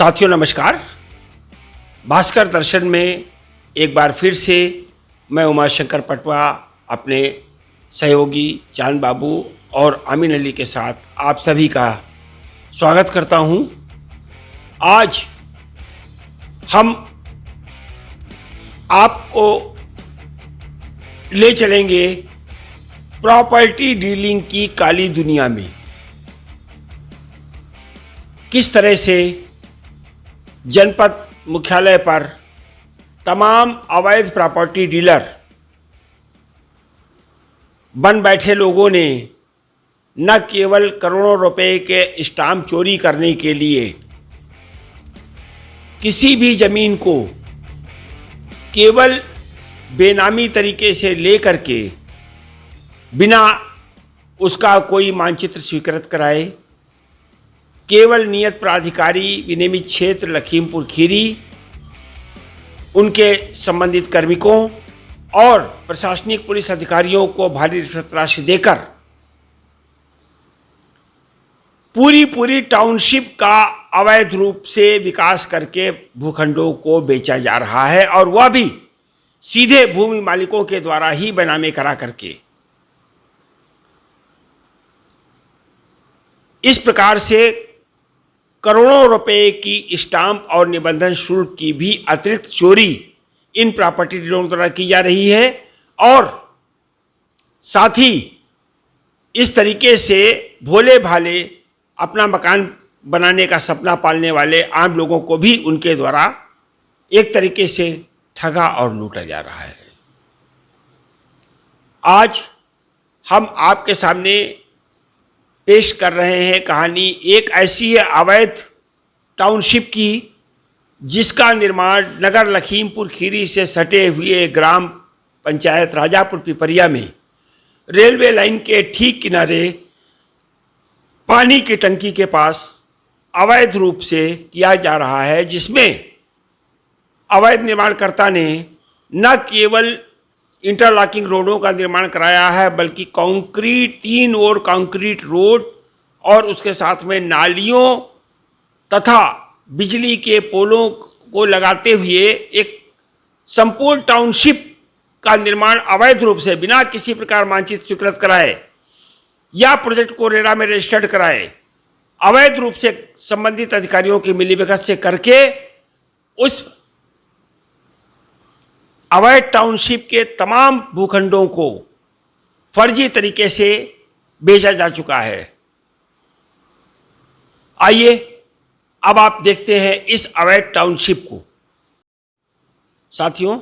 साथियों नमस्कार। भास्कर दर्शन में एक बार फिर से मैं उमाशंकर पटवा अपने सहयोगी चांद बाबू और आमीन अली के साथ आप सभी का स्वागत करता हूं। आज हम आपको ले चलेंगे प्रॉपर्टी डीलिंग की काली दुनिया में। किस तरह से जनपद मुख्यालय पर तमाम अवैध प्रॉपर्टी डीलर बन बैठे लोगों ने न केवल करोड़ों रुपए के स्टाम्प चोरी करने के लिए किसी भी ज़मीन को केवल बेनामी तरीके से लेकर के बिना उसका कोई मानचित्र स्वीकृत कराए केवल नियत प्राधिकारी विनियमित क्षेत्र लखीमपुर खीरी उनके संबंधित कार्मिकों और प्रशासनिक पुलिस अधिकारियों को भारी रिश्वत राशि देकर पूरी टाउनशिप का अवैध रूप से विकास करके भूखंडों को बेचा जा रहा है, और वह भी सीधे भूमि मालिकों के द्वारा ही बेनामे करा करके। इस प्रकार से करोड़ों रुपए की स्टाम्प और निबंधन शुल्क की भी अतिरिक्त चोरी इन प्रॉपर्टी डीलरों द्वारा की जा रही है, और साथ ही इस तरीके से भोले भाले अपना मकान बनाने का सपना पालने वाले आम लोगों को भी उनके द्वारा एक तरीके से ठगा और लूटा जा रहा है। आज हम आपके सामने पेश कर रहे हैं कहानी एक ऐसी है अवैध टाउनशिप की जिसका निर्माण नगर लखीमपुर खीरी से सटे हुए ग्राम पंचायत राजापुर पिपरिया में रेलवे लाइन के ठीक किनारे पानी की टंकी के पास अवैध रूप से किया जा रहा है, जिसमें अवैध निर्माणकर्ता ने न केवल इंटरलॉकिंग रोडों का निर्माण कराया है बल्कि कंक्रीट 3 ओर कंक्रीट रोड और उसके साथ में नालियों तथा बिजली के पोलों को लगाते हुए एक संपूर्ण टाउनशिप का निर्माण अवैध रूप से बिना किसी प्रकार मानचित्र स्वीकृत कराए या प्रोजेक्ट को रेरा में रजिस्टर्ड कराए अवैध रूप से संबंधित अधिकारियों की मिलीभगत से करके उस अवैध टाउनशिप के तमाम भूखंडों को फर्जी तरीके से बेचा जा चुका है। आइए अब आप देखते हैं इस अवैध टाउनशिप को। साथियों,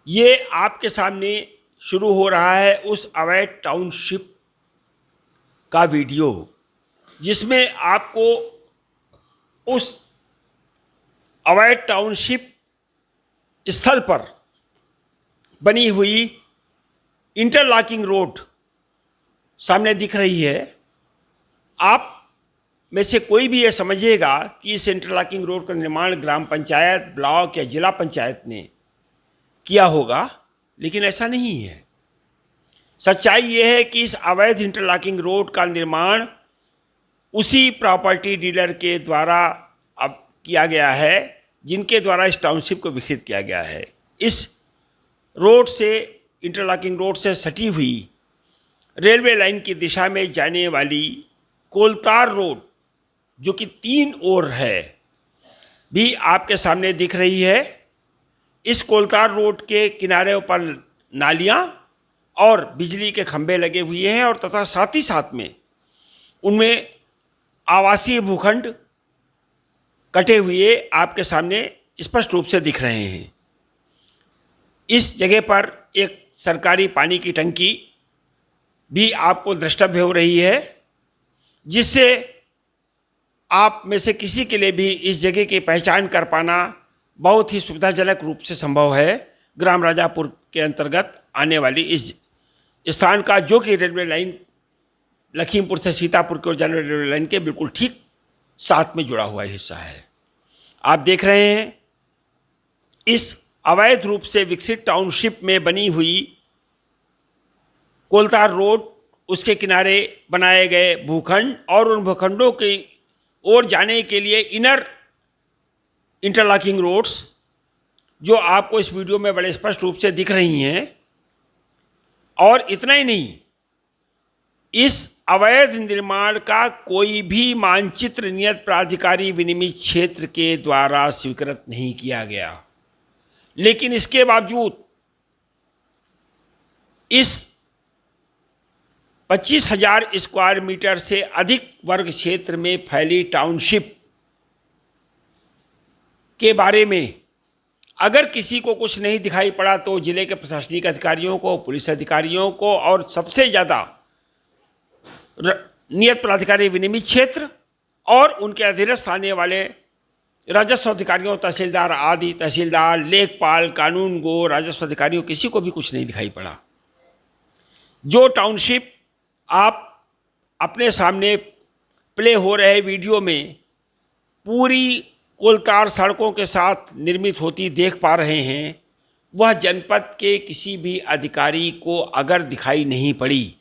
ये आपके सामने शुरू हो रहा है उस अवैध टाउनशिप का वीडियो, जिसमें आपको उस अवैध टाउनशिप स्थल पर बनी हुई इंटरलॉकिंग रोड सामने दिख रही है। आप में से कोई भी ये समझिएगा कि इस इंटरलॉकिंग रोड का निर्माण ग्राम पंचायत, ब्लॉक या जिला पंचायत ने किया होगा, लेकिन ऐसा नहीं है। सच्चाई ये है कि इस अवैध इंटरलॉकिंग रोड का निर्माण उसी प्रॉपर्टी डीलर के द्वारा अब किया गया है जिनके द्वारा इस टाउनशिप को विकसित किया गया है। इस रोड से, इंटरलॉकिंग रोड से सटी हुई रेलवे लाइन की दिशा में जाने वाली कोलतार रोड, जो कि 3 ओर है, भी आपके सामने दिख रही है। इस कोलतार रोड के किनारे पर नालियां और बिजली के खंभे लगे हुए हैं, और तथा साथ ही साथ में उनमें आवासीय भूखंड कटे हुए आपके सामने स्पष्ट रूप से दिख रहे हैं। इस जगह पर एक सरकारी पानी की टंकी भी आपको द्रष्टव्य हो रही है, जिससे आप में से किसी के लिए भी इस जगह की पहचान कर पाना बहुत ही सुविधाजनक रूप से संभव है। ग्राम राजापुर के अंतर्गत आने वाली इस स्थान का, जो कि रेलवे लाइन लखीमपुर से सीतापुर की ओर जाने वाली रेलवे लाइन के बिल्कुल ठीक साथ में जुड़ा हुआ हिस्सा है। आप देख रहे हैं इस अवैध रूप से विकसित टाउनशिप में बनी हुई कोलतार रोड, उसके किनारे बनाए गए भूखंड और उन भूखंडों की ओर जाने के लिए इनर इंटरलॉकिंग रोड्स जो आपको इस वीडियो में बड़े स्पष्ट रूप से दिख रही हैं। और इतना ही नहीं, इस अवैध निर्माण का कोई भी मानचित्र नियत प्राधिकारी विनियमित क्षेत्र के द्वारा स्वीकृत नहीं किया गया। लेकिन इसके बावजूद इस 25,000 स्क्वायर मीटर से अधिक वर्ग क्षेत्र में फैली टाउनशिप के बारे में अगर किसी को कुछ नहीं दिखाई पड़ा तो जिले के प्रशासनिक अधिकारियों को, पुलिस अधिकारियों को और सबसे ज़्यादा नियत प्राधिकारी विनियमित क्षेत्र और उनके अधीनस्थ आने वाले राजस्व अधिकारियों, तहसीलदार आदि, तहसीलदार, लेखपाल, कानूनगो, राजस्व अधिकारियों, किसी को भी कुछ नहीं दिखाई पड़ा। जो टाउनशिप आप अपने सामने प्ले हो रहे वीडियो में पूरी कोलतार सड़कों के साथ निर्मित होती देख पा रहे हैं, वह जनपद के किसी भी अधिकारी को अगर दिखाई नहीं पड़ी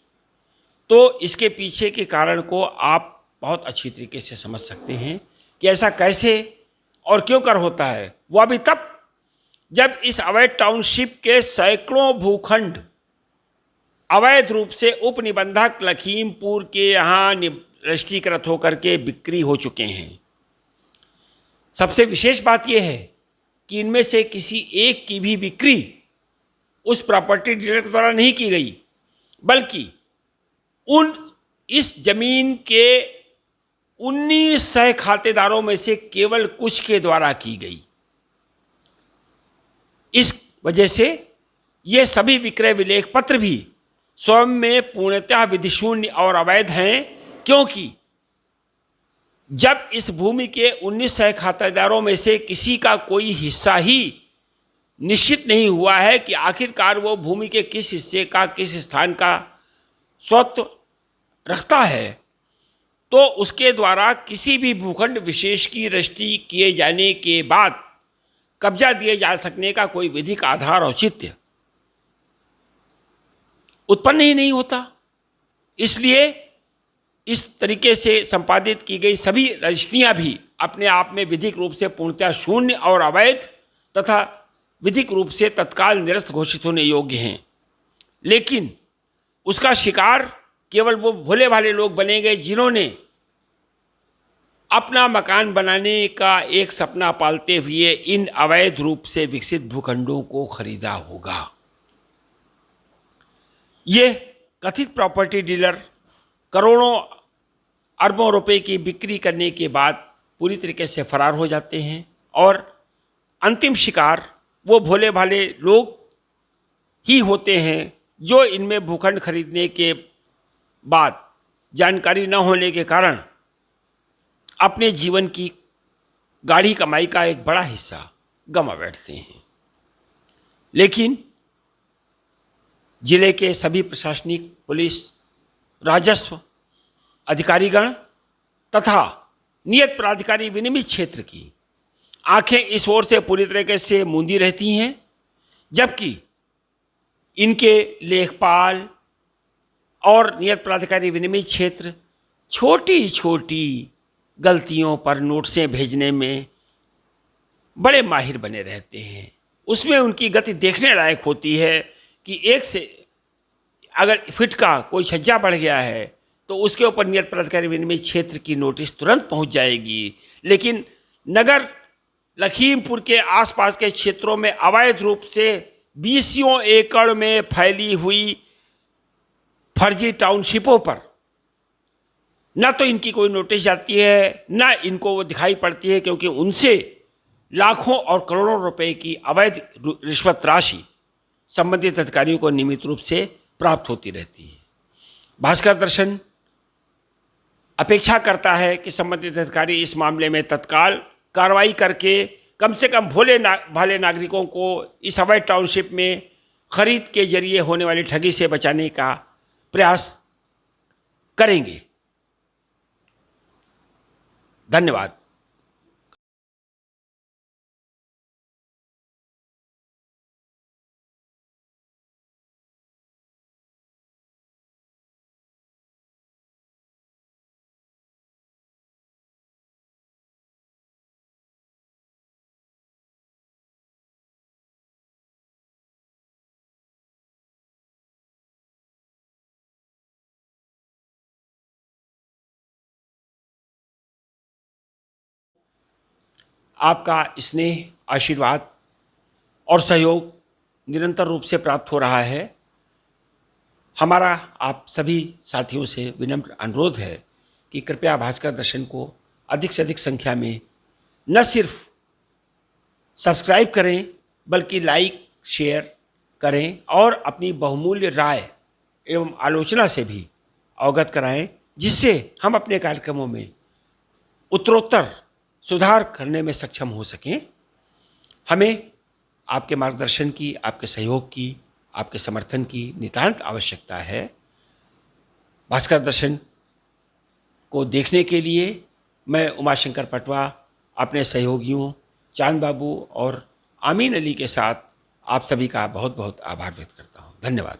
तो इसके पीछे के कारण को आप बहुत अच्छी तरीके से समझ सकते हैं कि ऐसा कैसे और क्यों कर होता है। वह भी तब जब इस अवैध टाउनशिप के सैकड़ों भूखंड अवैध रूप से उपनिबंधक लखीमपुर के यहाँ रजिस्ट्रीकृत होकर के बिक्री हो चुके हैं। सबसे विशेष बात यह है कि इनमें से किसी एक की भी बिक्री उस प्रॉपर्टी डीलर के द्वारा नहीं की गई, बल्कि इस जमीन के 1900 खातेदारों में से केवल कुछ के द्वारा की गई। इस वजह से ये सभी विक्रय विलेख पत्र भी स्वयं में पूर्णतः विधिशून्य और अवैध हैं, क्योंकि जब इस भूमि के 1900 खातेदारों में से किसी का कोई हिस्सा ही निश्चित नहीं हुआ है कि आखिरकार वो भूमि के किस हिस्से का, किस स्थान का स्वत्व रखता है, तो उसके द्वारा किसी भी भूखंड विशेष की रजिस्ट्री किए जाने के बाद कब्जा दिए जा सकने का कोई विधिक आधार औचित्य उत्पन्न ही नहीं होता। इसलिए इस तरीके से संपादित की गई सभी रजिस्ट्रियां भी अपने आप में विधिक रूप से पूर्णतः शून्य और अवैध तथा विधिक रूप से तत्काल निरस्त घोषित होने योग्य हैं। लेकिन उसका शिकार केवल वो भोले भाले लोग बनेंगे जिन्होंने अपना मकान बनाने का एक सपना पालते हुए इन अवैध रूप से विकसित भूखंडों को खरीदा होगा। ये कथित प्रॉपर्टी डीलर करोड़ों अरबों रुपए की बिक्री करने के बाद पूरी तरीके से फरार हो जाते हैं और अंतिम शिकार वो भोले भाले लोग ही होते हैं जो इनमें भूखंड खरीदने के बाद जानकारी न होने के कारण अपने जीवन की गाढ़ी कमाई का एक बड़ा हिस्सा गंवा बैठते हैं। लेकिन जिले के सभी प्रशासनिक, पुलिस, राजस्व अधिकारीगण तथा नियत प्राधिकारी विनियमित क्षेत्र की आंखें इस ओर से पूरी तरीके से मूंदी रहती हैं, जबकि इनके लेखपाल और नियत प्राधिकारी विनियमित क्षेत्र छोटी छोटी गलतियों पर नोटिसें भेजने में बड़े माहिर बने रहते हैं। उसमें उनकी गति देखने लायक होती है कि एक से अगर फिट का कोई छज्जा बढ़ गया है तो उसके ऊपर नियत प्राधिकारी विनियमित क्षेत्र की नोटिस तुरंत पहुंच जाएगी। लेकिन नगर लखीमपुर के आसपास के क्षेत्रों में अवैध रूप से 20 एकड़ में फैली हुई फर्जी टाउनशिपों पर न तो इनकी कोई नोटिस जाती है, न इनको वो दिखाई पड़ती है, क्योंकि उनसे लाखों और करोड़ों रुपए की अवैध रिश्वत राशि संबंधित अधिकारियों को नियमित रूप से प्राप्त होती रहती है। भास्कर दर्शन अपेक्षा करता है कि संबंधित अधिकारी इस मामले में तत्काल कार्रवाई करके कम से कम भोले भाले नागरिकों को इस अवैध टाउनशिप में खरीद के जरिए होने वाली ठगी से बचाने का प्रयास करेंगे। धन्यवाद। आपका स्नेह, आशीर्वाद और सहयोग निरंतर रूप से प्राप्त हो रहा है। हमारा आप सभी साथियों से विनम्र अनुरोध है कि कृपया भास्कर दर्शन को अधिक से अधिक संख्या में न सिर्फ सब्सक्राइब करें, बल्कि लाइक, शेयर करें और अपनी बहुमूल्य राय एवं आलोचना से भी अवगत कराएं, जिससे हम अपने कार्यक्रमों में उत्तरोत्तर सुधार करने में सक्षम हो सकें। हमें आपके मार्गदर्शन की, आपके सहयोग की, आपके समर्थन की नितांत आवश्यकता है। भास्कर दर्शन को देखने के लिए मैं उमाशंकर पटवा अपने सहयोगियों चांद बाबू और आमीन अली के साथ आप सभी का बहुत बहुत आभार व्यक्त करता हूँ। धन्यवाद।